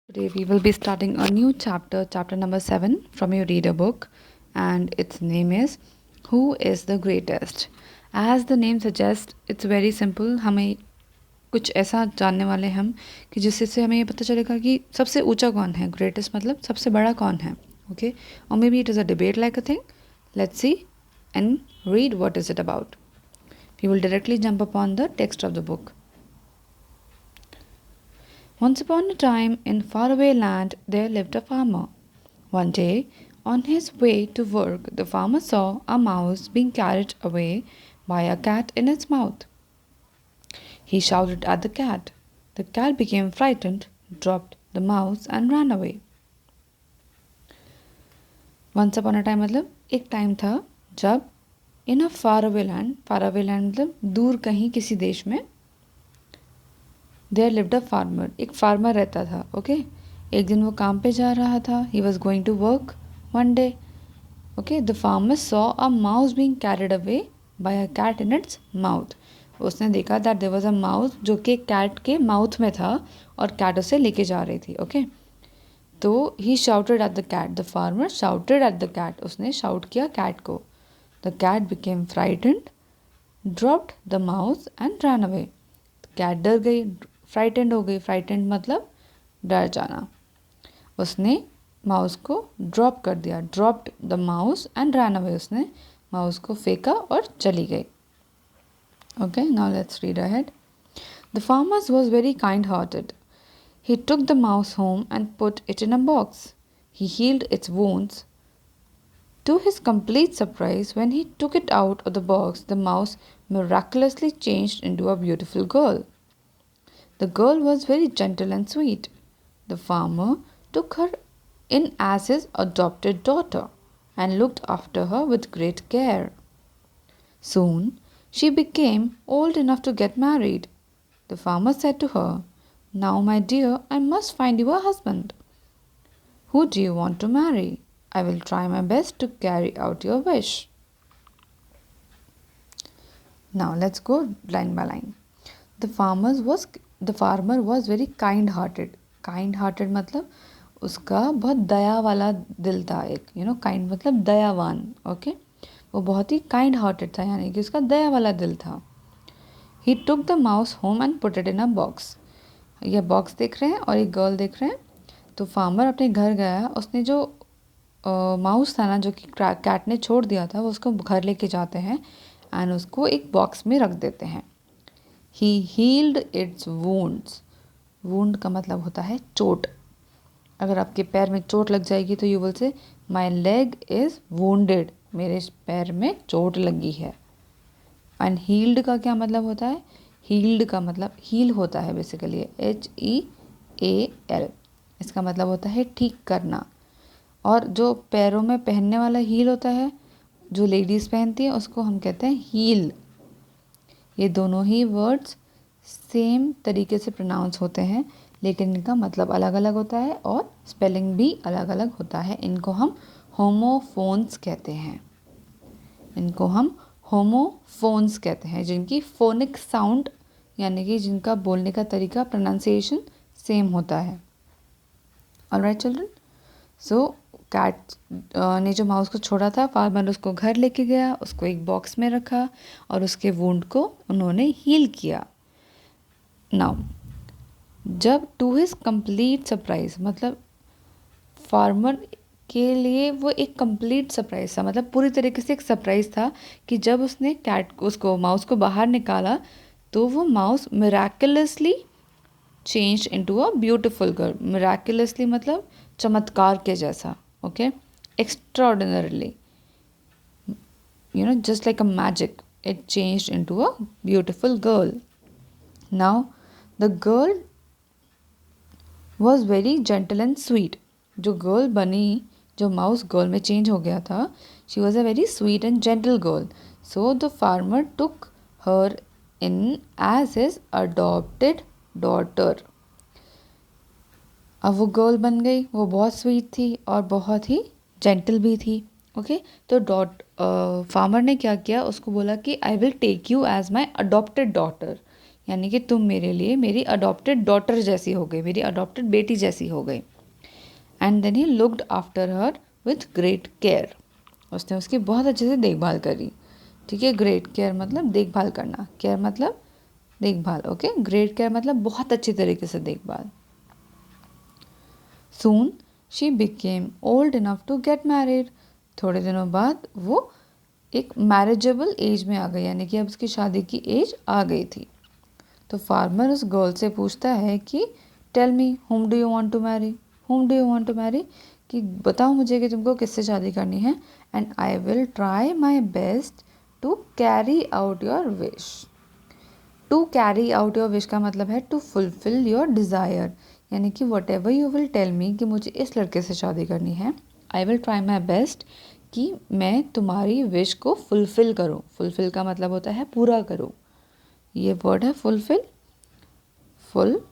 Today we will be starting a new chapter, chapter number 7 from your reader book, and its name is Who is the Greatest? As the name suggests, it's very simple. हमें कुछ ऐसा जानने वाले हम कि जिससे से हमें ये पता चलेगा कि सबसे ऊंचा कौन है, ग्रेटेस्ट मतलब सबसे बड़ा कौन है. Okay, or maybe it is a debate like a thing. Let's see and read what is it about. We will directly jump upon the text of the book. Once upon a time, in faraway land, there lived a farmer. One day, on his way to work, the farmer saw a mouse being carried away by a cat in its mouth. He shouted at the cat. The cat became frightened, dropped the mouse, and ran away. Once upon a time मतलब एक time था जब इन अ far away land मतलब दूर कहीं किसी देश में देयर लिव्ड अ फार्मर, एक फार्मर रहता था. ओके, एक दिन वो काम पे जा रहा था. He was going to work one day. Okay, the farmer saw a mouse being carried away by a cat in its mouth. उसने देखा that there was a mouse जो कि कैट के माउथ में था और कैट उसे लेके जा रही थी. ओके, तो he shouted at the cat. The farmer shouted at the cat. उसने शाउट किया कैट को. The cat became frightened, dropped the mouse and run away. Cat डर गई, फ्राइटेंड हो गई. फ्राइटेंड मतलब डर जाना. उसने माउस को ड्रॉप कर दिया. Dropped the mouse and run away. उसने माउस को फेंका और चली गई. Okay, now let's read ahead. The farmer was very kind hearted. He took the mouse home and put it in a box. He healed its wounds. To his complete surprise, when he took it out of the box, the mouse miraculously changed into a beautiful girl. The girl was very gentle and sweet. The farmer took her in as his adopted daughter and looked after her with great care. Soon she became old enough to get married. The farmer said to her, "Now, my dear, I must find you a husband. Who do you want to marry? I will try my best to carry out your wish." Now let's go line by line. The farmer was very kind hearted. Kind hearted मतलब उसका बहुत दया वाला दिल था. एक kind मतलब दयावान. Okay, वो बहुत ही काइंड हार्टेड था, यानी कि उसका दया वाला दिल था. He took the mouse home and put it in a box. ये बॉक्स देख रहे हैं और एक गर्ल देख रहे हैं. तो फार्मर अपने घर गया. उसने जो माउस था ना, जो कि कैट ने छोड़ दिया था, वो उसको घर लेके जाते हैं एंड उसको एक बॉक्स में रख देते हैं. ही हील्ड इट्स वूंड्स. वूंड का मतलब होता है चोट. अगर आपके पैर में चोट लग जाएगी तो यू विल से माई लेग इज़ वूंडेड. मेरे पैर में चोट लगी है. एंड हील्ड का क्या मतलब होता है? हील्ड का मतलब हील होता है बेसिकली, HEAL. इसका मतलब होता है ठीक करना. और जो पैरों में पहनने वाला हील होता है, जो लेडीज़ पहनती हैं, उसको हम कहते हैं हील. ये दोनों ही वर्ड्स सेम तरीके से प्रोनाउंस होते हैं, लेकिन इनका मतलब अलग अलग होता है और स्पेलिंग भी अलग अलग होता है. इनको हम होमोफोन्स कहते हैं. इनको हम होमोफोन्स कहते हैं, जिनकी फोनिक साउंड यानी कि जिनका बोलने का तरीका, प्रोनाउंसिएशन सेम होता है. ऑलराइट चिल्ड्रन, सो कैट ने जो माउस को छोड़ा था, फार्मर उसको घर लेके गया, उसको एक बॉक्स में रखा और उसके वुंड को उन्होंने हील किया. नाउ जब टू हिज कंप्लीट सरप्राइज मतलब फार्मर के लिए वो एक कंप्लीट सरप्राइज था, मतलब पूरी तरीके से एक सरप्राइज था कि जब उसने उसको माउस को बाहर निकाला तो वो mouse miraculously change into a beautiful girl. Miraculously मतलब चमत्कार के जैसा. Okay, extraordinarily, just like a magic, it changed into a beautiful girl. Now the girl was very gentle and sweet. जो गर्ल बनी, जो माउस गर्ल में change हो गया था, she was a very sweet and gentle girl. So the farmer took her in as his adopted daughter. अब वो girl बन गई, वो बहुत स्वीट थी और बहुत ही जेंटल भी थी. ओके, तो फार्मर ने क्या किया, उसको बोला कि I will take you as my adopted daughter. यानी कि तुम मेरे लिए मेरी अडॉप्टेड डॉटर जैसी हो गई, मेरी अडॉप्टेड बेटी जैसी हो गई। And then he looked after her with great care, उसने उसकी बहुत अच्छे से देखभाल करी। ठीक है, ग्रेट केयर मतलब देखभाल करना, केयर मतलब देखभाल। ओके, ग्रेट केयर मतलब बहुत अच्छी तरीके से देखभाल। Soon she became old enough to get married, थोड़े दिनों बाद वो एक मैरिजेबल एज में आ गई, यानी कि अब उसकी शादी की एज आ गई थी। तो फार्मर उस गर्ल से पूछता है कि tell me whom do you want to marry, whom do you want to marry, कि बताओ मुझे कि तुमको किससे शादी करनी है। And I will try my best to carry out your wish. To carry out your wish का मतलब है टू फुलफिल योर डिज़ायर, यानी कि whatever you will tell me कि मुझे इस लड़के से शादी करनी है, I will try my best कि मैं तुम्हारी विश को फुलफिल करूँ। फुलफिल का मतलब होता है पूरा करूँ, ये वर्ड है fulfil, fulfil.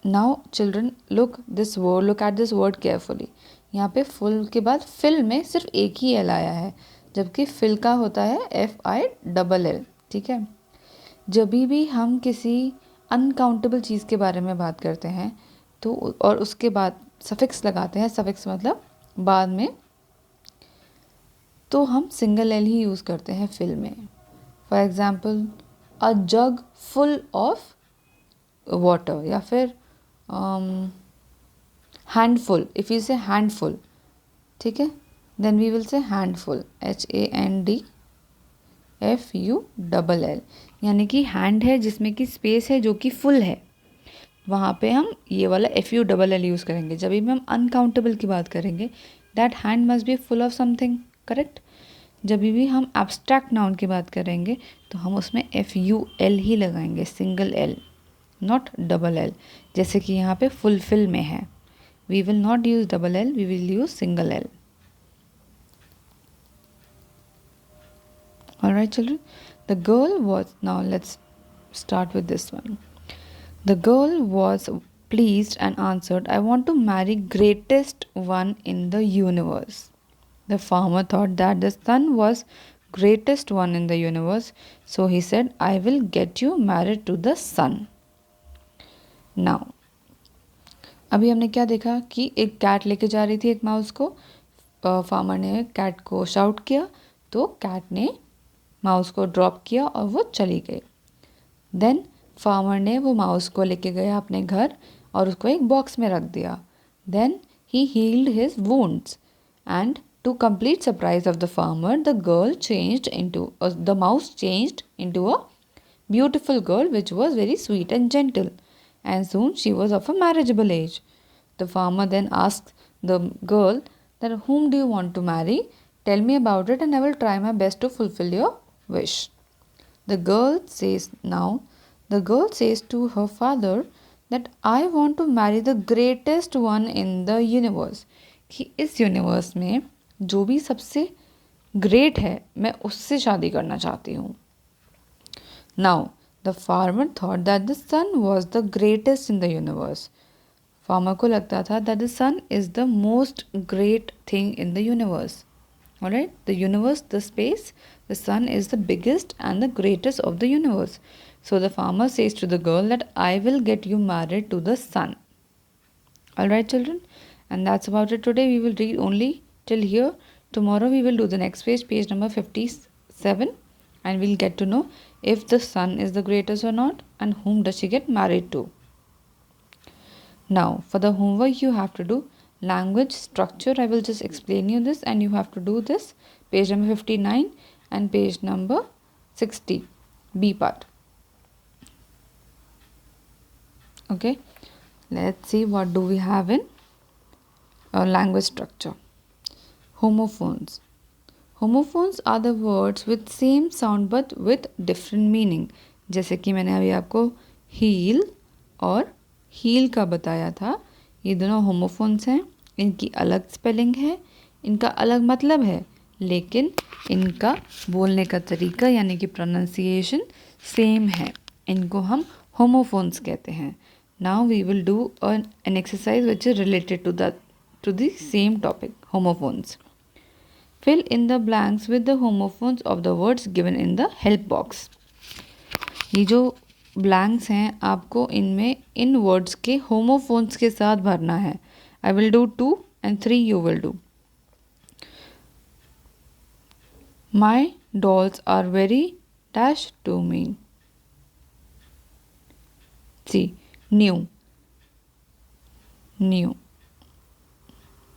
Now children look at this word carefully. यहाँ पे फुल के बाद फिल में सिर्फ एक ही एल आया है, जबकि फिल का होता है FILL। ठीक है, जब भी हम किसी अनकाउंटेबल चीज़ के बारे में बात करते हैं तो और उसके बाद सफिक्स लगाते हैं, सफिक्स मतलब बाद में, तो हम सिंगल एल ही यूज़ करते हैं फिल में। For example a jug full of water, या फिर handful, if you say handful, ठीक है, then we will say handful, HANDFULL, यानी कि हैंड है जिसमें कि स्पेस है जो कि फुल है, वहाँ पे हम ये वाला FULL यूज़ करेंगे। जब भी हम अनकाउंटेबल की बात करेंगे, that hand must be full of something, correct. जब भी हम एब्स्ट्रैक्ट नाउन की बात करेंगे तो हम उसमें FUL ही लगाएंगे, single L, not double L, जैसे कि यहाँ पे फुलफिल में है। We will not use double L, we will use single L। Alright children, the girl was, now let's start with this one. The girl was pleased and answered, I want to marry greatest one in the universe. The farmer thought that the sun was greatest one in the universe, so he said, I will get you married to the sun. Now, अभी हमने क्या देखा कि एक cat लेके जा रही थी एक माउस को, फार्मर ने कैट को शाउट किया तो कैट ने माउस को ड्रॉप किया और वो चली गई। देन फार्मर ने वो माउस को लेके गया अपने घर और उसको एक बॉक्स में रख दिया। Then he healed his wounds and to complete surprise of the farmer the mouse changed into a beautiful girl which was very sweet and gentle, and soon she was of a marriageable age. The farmer then asked the girl that whom do you want to marry? Tell me about it and I will try my best to fulfill your wish. The girl says to her father that I want to marry the greatest one in the universe. कि इस universe में जो भी सबसे great है मैं उससे शादी करना चाहती हूँ। Now, the farmer thought that the sun was the greatest in the universe. Farmer को लगता था that the sun is the most great thing in the universe. Alright, the universe, the space, the sun is the biggest and the greatest of the universe. So the farmer says to the girl that I will get you married to the sun. Alright children, and that's about it today. We will read only till here. Tomorrow we will do the next page, page number 57, and we'll get to know if the sun is the greatest or not and whom does she get married to. Now for the homework you have to do language structure. I will just explain you this and you have to do this, page number 59 and page number 60, B part. Okay, let's see what do we have in language structure. Homophones. Homophones are the words with same sound but with different meaning. जैसे कि मैंने अभी आपको heal और heal का बताया था, ये दोनों होमोफोन्स हैं, इनकी अलग स्पेलिंग है, इनका अलग मतलब है, लेकिन इनका बोलने का तरीका यानी कि प्रोनाउंसिएशन सेम है, इनको हम होमोफोन्स कहते हैं. Now we will do an exercise which is related to the same topic, homophones. Fill in the blanks with the homophones of the words given in the help box. ये जो blanks हैं आपको इनमें इन words के homophones के साथ भरना है. I will do 2 and 3 you will do. My dolls are very dash to me. See, new.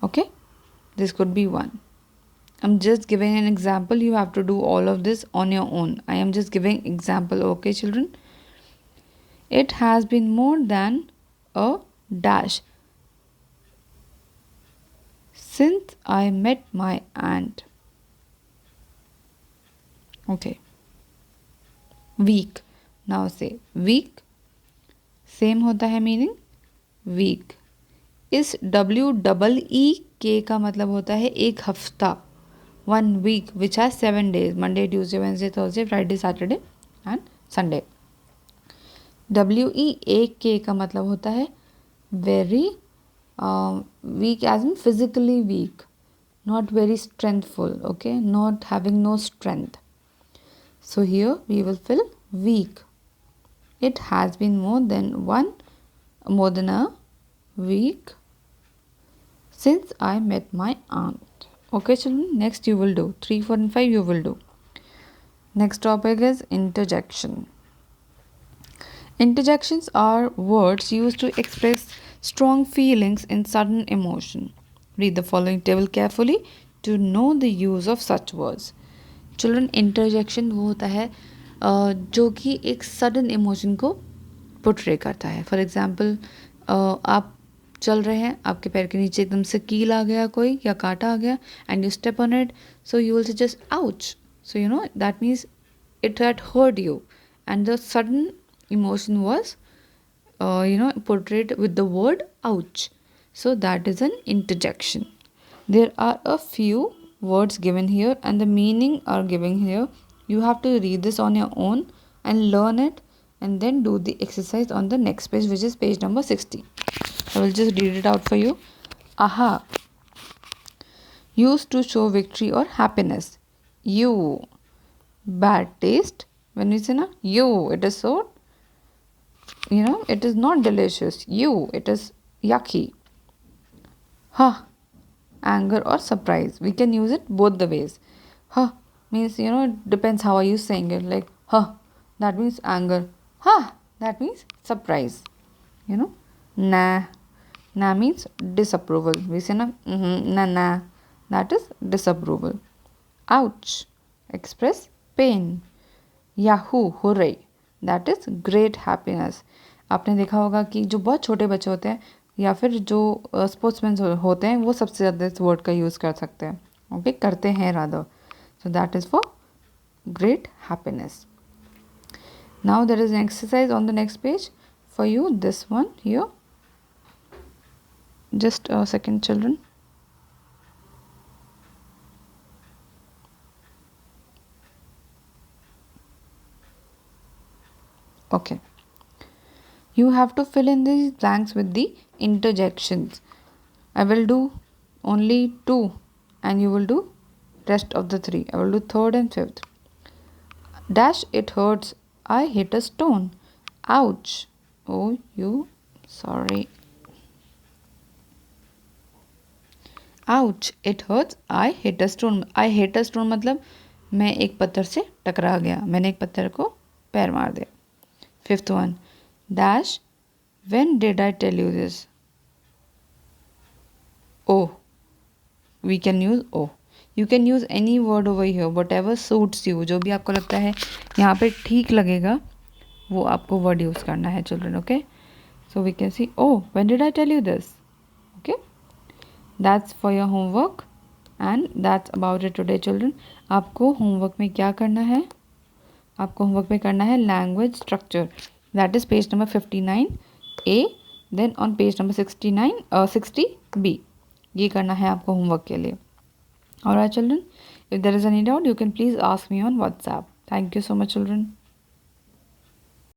Okay, this could be one. I'm just giving an example. You have to do all of this on your own. I am just giving example. Okay, children. It has been more than a dash since I met my aunt. Okay. Week. Now say week. Same होता है meaning week. इस WEEK का मतलब होता है एक हफ्ता. 1 week which has 7 days. Monday, Tuesday, Wednesday, Thursday, Friday, Saturday and Sunday. WEAK का मतलब होता है very weak as in physically weak. Not very strengthful. Okay. Not having no strength. So here we will fill week. It has been more than a week since I met my aunt. Okay, children. Next you will do 3, 4 and 5 you will do. Next topic is interjection. Interjections are words used to express strong feelings in sudden emotion. Read the following table carefully to know the use of such words. Children interjection वो होता है जो कि एक sudden emotion को portray करता है. For example आप चल रहे हैं, आपके पैर के नीचे एकदम से कील आ गया कोई या कांटा आ गया and you step on it, so you will say just ouch. So you know that means it had hurt you and the sudden emotion was portrayed with the word ouch. So that is an interjection. There are a few words given here and the meaning are given here. You have to read this on your own and learn it and then do the exercise on the next page, which is page number 60. I will just read it out for you. Aha. Used to show victory or happiness. You. Bad taste. When we say na, you, it is so, it is not delicious. You, it is yucky. Huh. Anger or surprise. We can use it both the ways. Huh means, it depends how are you saying it. Like, huh, that means anger. Huh, that means surprise. Nah. Nah means disapproval. We say na, nah. That is disapproval. Ouch. Express pain. Yahoo, hooray. That is great happiness. आपने देखा होगा कि जो बहुत छोटे बच्चे होते हैं या फिर जो स्पोर्ट्समैन होते हैं वो सबसे ज़्यादा इस वर्ड का यूज़ कर सकते हैं. ओके, करते हैं rather. So that is for great happiness. Now there is an exercise on the next page for you. This one here. Just a second children. Okay. You have to fill in these blanks with the interjections. I will do only 2 and you will do rest of the 3. I will do 3rd and 5th. Dash, it hurts. I hit a stone. Ouch. Oh, sorry. Ouch, it hurts. I hit a stone. I hit a stone मतलब मैं एक पत्थर से टकरा गया. मैंने एक पत्थर को पैर मार दिया. 5th one. Dash, when did I tell you this? Oh. We can use oh. You can use any word over here, whatever suits you. जो भी आपको लगता है यहाँ पे ठीक लगेगा वो आपको word use करना है children. Okay. So we can see oh, when did I tell you this? Okay. That's for your homework and that's about it today children. आपको homework में क्या करना है? आपको होमवर्क में करना है language structure. That is page number 59A. Then on page number 60B. ये करना है आपको होमवर्क के लिए. Alright children, if there is any doubt you can please ask me on WhatsApp. Thank you so much children.